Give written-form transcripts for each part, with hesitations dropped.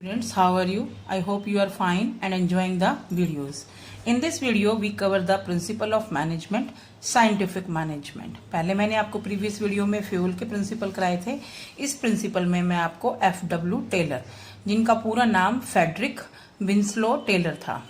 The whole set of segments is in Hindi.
Students, how are you? I hope you are fine and enjoying the videos. In this video, we cover the principle of management, scientific management. पहले मैंने आपको प्रीवियस वीडियो में फ्यूल के प्रिंसिपल कराए थे. इस प्रिंसिपल में मैं आपको FW टेलर, जिनका पूरा नाम फेडरिक विंसलो टेलर था.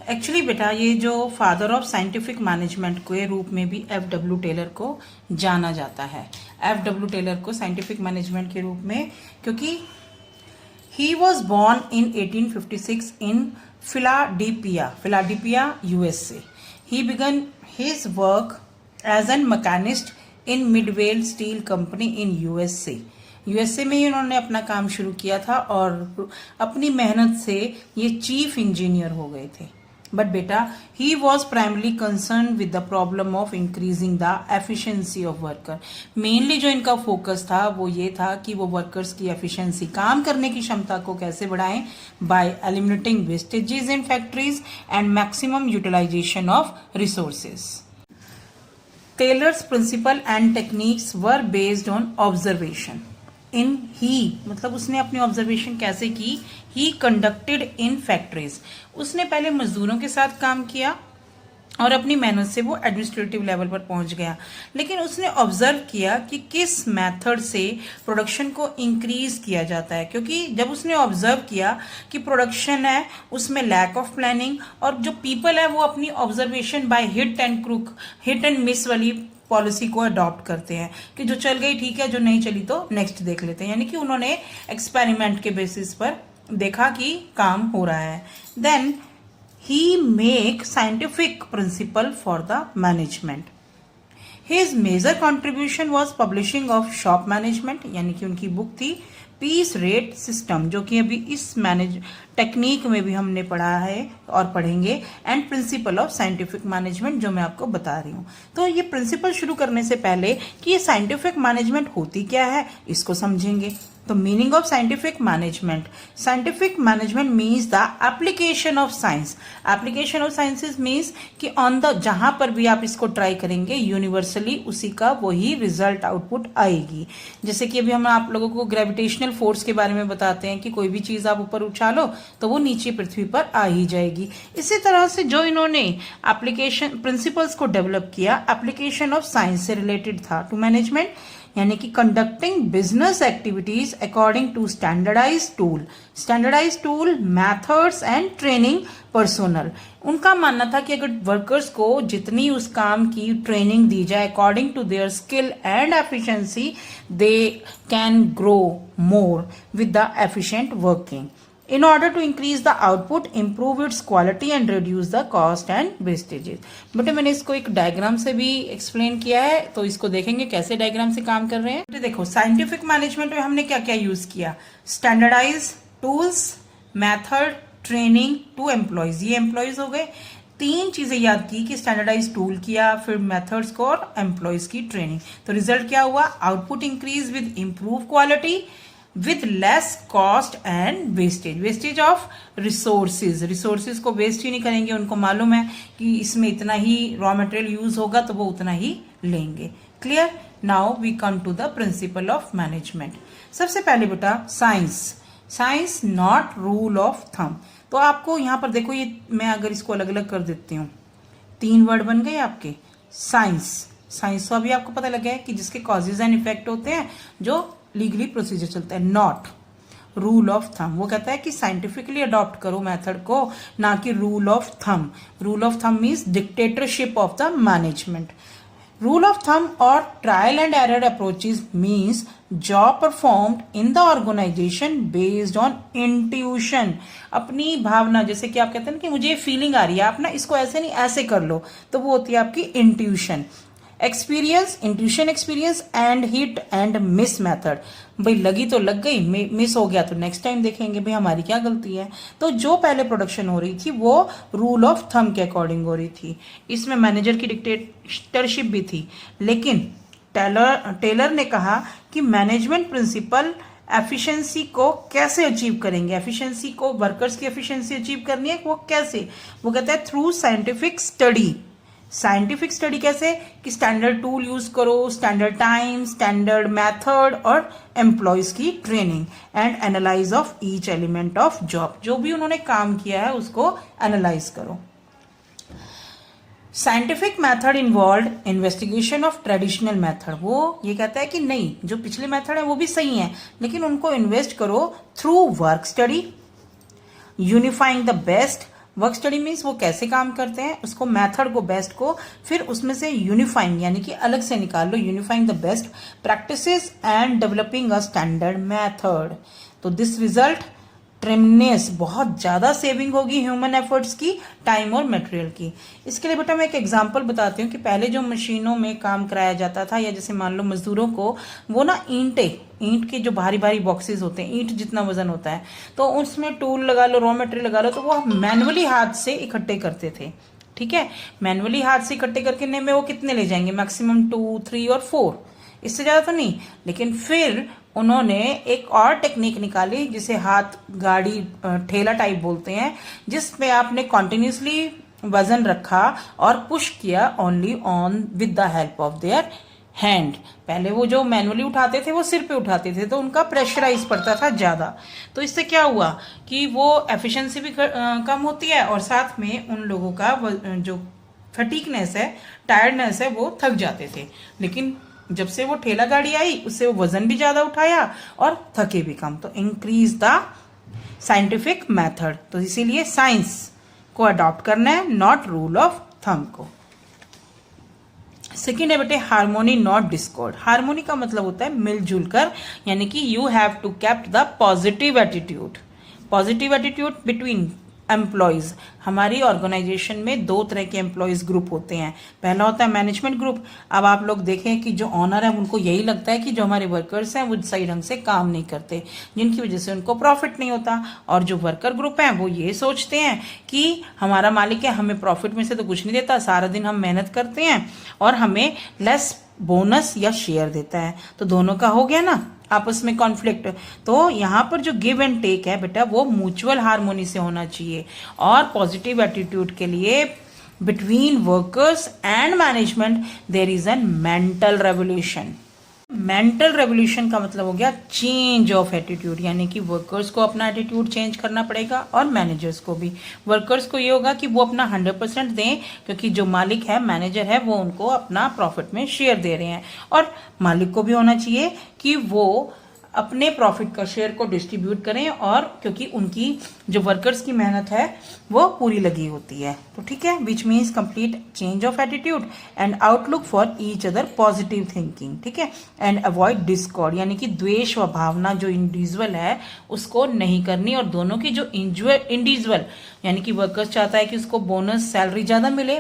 एक्चुअली बेटा ये जो फादर ऑफ साइंटिफिक मैनेजमेंट के रूप में भी FW टेलर को जाना जाता है. FW टेलर को साइंटिफिक मैनेजमेंट के रूप में, क्योंकि he was born in 1856 in Philadelphia, USA. He began his work as a machinist in Midway Steel Company in USA. USA में ही उन्होंने अपना काम शुरू किया था और अपनी मेहनत से ये चीफ इंजीनियर हो गए थे. बट बेटा he was primarily concern with the problem of increasing the efficiency of worker. Mainly जो इनका फोकस था वो ये था कि वो वर्कर्स की एफिशिएंसी, काम करने की क्षमता को कैसे बढ़ाएं by eliminating wastages in factories and maximum utilization of resources. Taylor's principle and techniques were based on observation. इन ही मतलब उसने अपनी ऑब्जर्वेशन कैसे की? He conducted in factories. उसने पहले मजदूरों के साथ काम किया और अपनी मेहनत से वो एडमिनिस्ट्रेटिव लेवल पर पहुंच गया. लेकिन उसने ऑब्जर्व किया कि किस मेथड से प्रोडक्शन को इंक्रीज किया जाता है, क्योंकि जब उसने ऑब्जर्व किया कि प्रोडक्शन है उसमें लैक ऑफ प्लानिंग और जो पीपल है वो अपनी observation bye hit and miss वाली पॉलिसी को अडॉप्ट करते हैं कि जो चल गई ठीक है, जो नहीं चली तो नेक्स्ट देख लेते हैं. यानी कि उन्होंने एक्सपेरिमेंट के बेसिस पर देखा कि काम हो रहा है. Then he make scientific principle for the management. His major contribution was publishing of shop management, यानी कि उनकी बुक थी पीस रेट सिस्टम, जो कि अभी इस टेक्निक में भी हमने पढ़ा है और पढ़ेंगे, and principle of scientific management जो मैं आपको बता रही हूँ. तो ये प्रिंसिपल शुरू करने से पहले कि ये साइंटिफिक मैनेजमेंट होती क्या है इसको समझेंगे. तो meaning of scientific management means the application of science. Application of sciences means कि ऑन द जहां पर भी आप इसको ट्राई करेंगे यूनिवर्सली उसी का वही रिजल्ट आउटपुट आएगी. जैसे कि अभी हम आप लोगों को ग्रेविटेशनल फोर्स के बारे में बताते हैं कि कोई भी चीज आप ऊपर उछालो तो वो नीचे पृथ्वी पर आ ही जाएगी. इसी तरह से जो इन्होंने एप्लीकेशन प्रिंसिपल्स को डेवलप किया एप्लीकेशन ऑफ साइंस से रिलेटेड था टू मैनेजमेंट, यानी कि conducting business activities according to standardise tool methods and training personnel. उनका मानना था कि अगर वर्कर्स को जितनी उस काम की ट्रेनिंग दी जाए according to their skill and efficiency they can grow more with the efficient working. In order to increase the output, improve its quality and reduce the cost and wastages. बटे मैंने इसको एक डायग्राम से भी एक्सप्लेन किया है, तो इसको देखेंगे कैसे डायग्राम से काम कर रहे हैं. तो देखो साइंटिफिक मैनेजमेंट में हमने क्या क्या यूज किया? Standardise tools, method, training to employees. ये एम्प्लॉयज हो गए. तीन चीजें याद की कि स्टैंडर्डाइज टूल किया, फिर मेथड्स को और एम्प्लॉयज की ट्रेनिंग. तो रिजल्ट क्या हुआ? Output increase with improve quality with less cost and wastage of resources को वेस्ट ही नहीं करेंगे. उनको मालूम है कि इसमें इतना ही रॉ मटेरियल यूज होगा तो वो उतना ही लेंगे. Clear? Now we come to the principle of management. सबसे पहले बेटा science not rule of thumb. तो आपको यहां पर देखो, ये मैं अगर इसको अलग अलग कर देती हूँ, तीन वर्ड बन गए आपके. साइंस तो अभी आपको पता लगा है कि जिसके कॉजेज एंड इफेक्ट होते हैं, जो लीगली प्रोसीजर चलता है. Not rule of thumb. वो कहता है कि साइंटिफिकली अडॉप्ट करो मेथड को, ना कि rule of thumb. Rule of thumb means dictatorship of the management. Rule of thumb और trial and error approaches means job performed in the organization based on intuition. अपनी भावना, जैसे कि आप कहते हैं कि मुझे फीलिंग आ रही है, आप ना इसको ऐसे नहीं ऐसे कर लो, तो वो होती है आपकी intuition. Intuition experience and hit and miss method. भाई लगी तो लग गई, मिस हो गया तो नेक्स्ट टाइम देखेंगे भाई हमारी क्या गलती है. तो जो पहले प्रोडक्शन हो रही थी वो रूल ऑफ थंब के अकॉर्डिंग हो रही थी. इसमें मैनेजर की डिक्टेटरशिप भी थी. लेकिन टेलर ने कहा कि मैनेजमेंट प्रिंसिपल एफिशिएंसी को कैसे अचीव करेंगे, एफिशिएंसी को, वर्कर्स की एफिशिएंसी अचीव करनी है वो कैसे? वो कहता है through scientific study scientific study कैसे कि स्टैंडर्ड टूल यूज करो, स्टैंडर्ड टाइम, स्टैंडर्ड मेथड और एम्प्लॉयज की training and analyse of each element of job. जो भी उन्होंने काम किया है उसको एनालाइज करो। Scientific method involve investigation of traditional method. वो ये कहता है कि नहीं, जो पिछले मेथड है वो भी सही है, लेकिन उनको इन्वेस्ट करो through work study, unifying the best. Work study means वो कैसे काम करते हैं, उसको मेथड को, बेस्ट को, फिर उसमें से यूनिफाइंग यानी कि अलग से निकाल लो, unifying the best practices and developing a standard method. तो दिस रिजल्ट ट्रेमनेस, बहुत ज्यादा सेविंग होगी ह्यूमन एफर्ट्स की, टाइम और मटेरियल की। इसके लिए बेटा मैं एक एग्जांपल बताती हूँ कि पहले जो मशीनों में काम कराया जाता था, या जैसे मान लो मजदूरों को वो ना ईंट के जो भारी भारी बॉक्सेस होते हैं, ईंट जितना वजन होता है, तो उसमें टूल लगा लो, रॉ मटेरियल लगा लो, तो वो मैनुअली हाथ से इकट्ठे करते थे। ठीक है, मैनुअली हाथ से इकट्ठे करके में वो कितने ले जाएंगे, मैक्सिमम 2, 3 और 4, इससे ज्यादा तो नहीं। लेकिन फिर उन्होंने एक और टेक्निक निकाली जिसे हाथ गाड़ी ठेला टाइप बोलते हैं, जिसपे आपने कॉन्टिन्यूसली वजन रखा और पुश किया only on with the help of their hand. पहले वो जो मैनुअली उठाते थे वो सिर पे उठाते थे, तो उनका प्रेशराइज पड़ता था ज्यादा। तो इससे क्या हुआ कि वो एफिशिएंसी भी कम होती है, और साथ में उन लोगों का जो फटीकनेस है, टायर्डनेस है, वो थक जाते थे। लेकिन जब से वो ठेला गाड़ी आई, उससे वो वजन भी ज्यादा उठाया और थके भी कम। तो इंक्रीज द साइंटिफिक मेथड। तो इसीलिए साइंस को अडॉप्ट करना है, नॉट रूल ऑफ थंब को। सेकेंड है बेटे हार्मोनी नॉट डिस्कॉर्ड। हार्मोनी का मतलब होता है मिलजुल कर, यानी कि you have to kept the positive attitude. Positive attitude between employees. हमारी ऑर्गेनाइजेशन में 2 तरह के एम्प्लॉयज ग्रुप होते हैं। पहला होता है मैनेजमेंट ग्रुप। अब आप लोग देखें कि जो ऑनर है उनको यही लगता है कि जो हमारे वर्कर्स हैं वो सही ढंग से काम नहीं करते, जिनकी वजह से उनको प्रॉफिट नहीं होता। और जो वर्कर ग्रुप है वो ये सोचते हैं कि हमारा मालिक है, हमें प्रॉफिट में से तो कुछ नहीं देता, सारा दिन हम मेहनत करते हैं और हमें लेस बोनस या शेयर देता है। तो दोनों का हो गया ना आपस में कॉन्फ्लिक्ट। तो यहाँ पर जो गिव एंड टेक है बेटा वो म्यूचुअल हार्मोनी से होना चाहिए। और पॉजिटिव एटीट्यूड के लिए between workers and management there is an mental revolution. Mental revolution का मतलब हो गया चेंज ऑफ एटीट्यूड, यानी कि वर्कर्स को अपना एटीट्यूड चेंज करना पड़ेगा और मैनेजर्स को भी। वर्कर्स को ये होगा कि वो अपना 100% दें, क्योंकि जो मालिक है, मैनेजर है, वो उनको अपना प्रॉफिट में शेयर दे रहे हैं। और मालिक को भी होना चाहिए कि वो अपने प्रॉफिट का शेयर को डिस्ट्रीब्यूट करें, और क्योंकि उनकी जो वर्कर्स की मेहनत है वो पूरी लगी होती है। तो ठीक है, which means complete change of attitude and outlook for each other, positive thinking. ठीक है, एंड अवॉइड डिस्कॉर्ड, यानी कि द्वेष व भावना जो इंडिविजुअल है उसको नहीं करनी। और दोनों की जो इंडिविजुअल यानी कि वर्कर्स चाहता है कि उसको बोनस सैलरी ज्यादा मिले,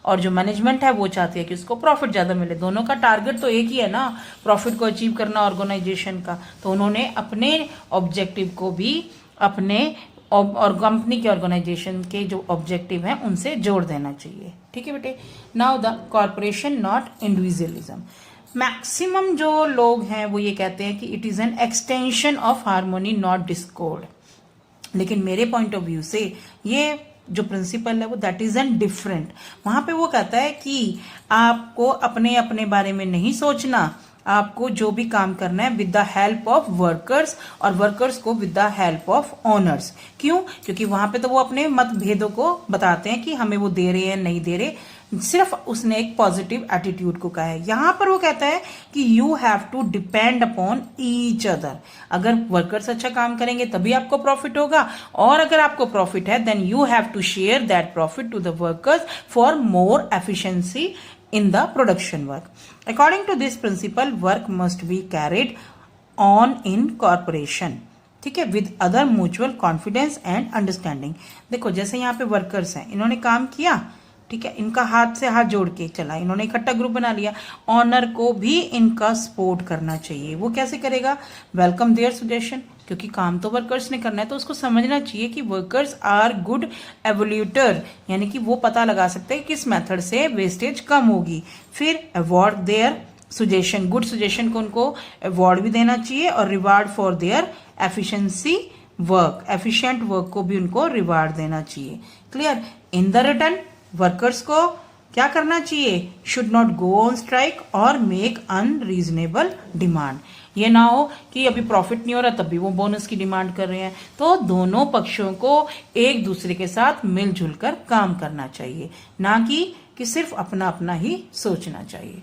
और जो मैनेजमेंट है वो चाहती है कि उसको प्रॉफिट ज्यादा मिले। दोनों का टारगेट तो एक ही है ना, प्रॉफिट को अचीव करना ऑर्गेनाइजेशन का। तो उन्होंने अपने ऑब्जेक्टिव को भी अपने और कंपनी के ऑर्गेनाइजेशन के जो ऑब्जेक्टिव हैं उनसे जोड़ देना चाहिए। ठीक है बेटे। Now the corporation not individualism. Maximum जो लोग हैं वो ये कहते हैं कि it is an extension of harmony not Discord, लेकिन मेरे पॉइंट ऑफ व्यू से ये जो प्रिंसिपल है वो दैट इज एन डिफरेंट। वहां पे वो कहता है कि आपको अपने अपने बारे में नहीं सोचना, आपको जो भी काम करना है with the help of workers, और वर्कर्स को with the help of owners. क्यों? क्योंकि वहां पे तो वो अपने मतभेदों को बताते हैं कि हमें वो दे रहे हैं नहीं दे रहे, सिर्फ उसने एक पॉजिटिव एटीट्यूड को कहा है। यहां पर वो कहता है कि you have to depend upon each other. अगर वर्कर्स अच्छा काम करेंगे तभी आपको प्रॉफिट होगा, और अगर आपको प्रॉफिट है then you have to share that profit to the workers for more efficiency in the production work. According to this principle, work must be carried on in corporation. ठीक है, with other mutual confidence and understanding. देखो जैसे यहाँ पे वर्कर्स हैं, इन्होंने काम किया, ठीक है, इनका हाथ से हाथ जोड़ के चला, इन्होंने इकट्ठा ग्रुप बना लिया। ऑनर को भी इनका सपोर्ट करना चाहिए। वो कैसे करेगा? वेलकम देयर सजेशन, क्योंकि काम तो वर्कर्स ने करना है, तो उसको समझना चाहिए कि वर्कर्स आर गुड एवोल्यूटर, यानी कि वो पता लगा सकते हैं किस मेथड से वेस्टेज कम होगी। फिर award their suggestion, good suggestion को उनको अवॉर्ड भी देना चाहिए, और reward for their efficiency work, efficient work को भी उनको रिवार्ड देना चाहिए। Clear? In the return workers को क्या करना चाहिए, should not go on strike और मेक अनरीजनेबल डिमांड। ये ना हो कि अभी प्रॉफिट नहीं हो रहा तब भी वो बोनस की डिमांड कर रहे हैं। तो दोनों पक्षों को एक दूसरे के साथ मिलजुल कर काम करना चाहिए, ना कि सिर्फ अपना अपना ही सोचना चाहिए।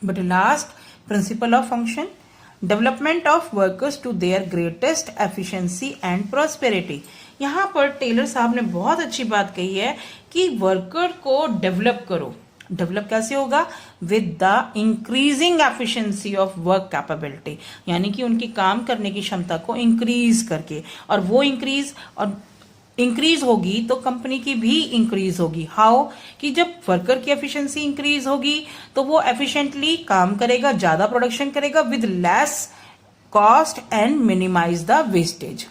But last principle of function, development of workers to their greatest efficiency and prosperity. यहाँ पर टेलर साहब ने बहुत अच्छी बात कही है कि वर्कर को डेवलप करो। डेवलप कैसे होगा, with the increasing efficiency of work capability, यानी कि उनकी काम करने की क्षमता को इंक्रीज करके, और वो इंक्रीज होगी तो कंपनी की भी इंक्रीज होगी। हाउ, कि जब वर्कर की एफिशिएंसी इंक्रीज होगी तो वो एफिशिएंटली काम करेगा, ज्यादा प्रोडक्शन करेगा with less cost and minimise the wastage.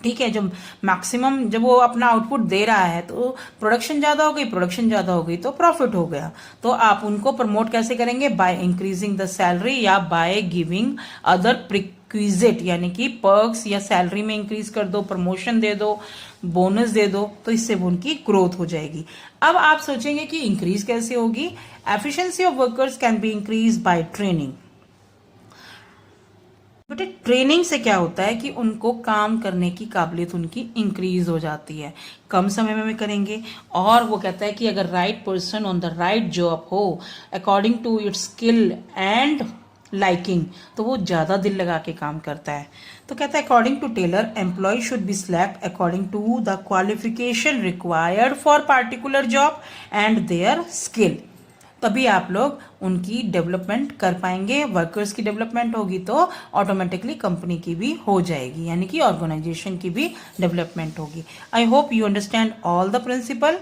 ठीक है, जब मैक्सिमम जब वो अपना आउटपुट दे रहा है तो प्रोडक्शन ज्यादा हो गई तो प्रॉफिट हो गया। तो आप उनको प्रमोट कैसे करेंगे, बाय इंक्रीजिंग द सैलरी या बाय गिविंग अदर प्रिक्विजिट, यानी कि पर्क्स या सैलरी में इंक्रीज कर दो, प्रमोशन दे दो, बोनस दे दो, तो इससे वो उनकी ग्रोथ हो जाएगी। अब आप सोचेंगे कि इंक्रीज कैसे होगी, efficiency of workers can be increase by training. बेटे ट्रेनिंग से क्या होता है कि उनको काम करने की काबिलियत उनकी इंक्रीज हो जाती है, कम समय में करेंगे। और वो कहता है कि अगर right person on the right job हो according to its skill and liking, तो वो ज्यादा दिल लगा के काम करता है। तो कहता है according to Taylor employee should be select according to the qualification required for particular job and their skill. तभी आप लोग उनकी डेवलपमेंट कर पाएंगे। वर्कर्स की डेवलपमेंट होगी तो ऑटोमेटिकली कंपनी की भी हो जाएगी, यानी कि ऑर्गेनाइजेशन की भी डेवलपमेंट होगी। I hope you understand all the principle.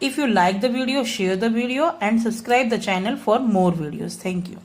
If you like the video, share the video and subscribe the channel for more videos. Thank you.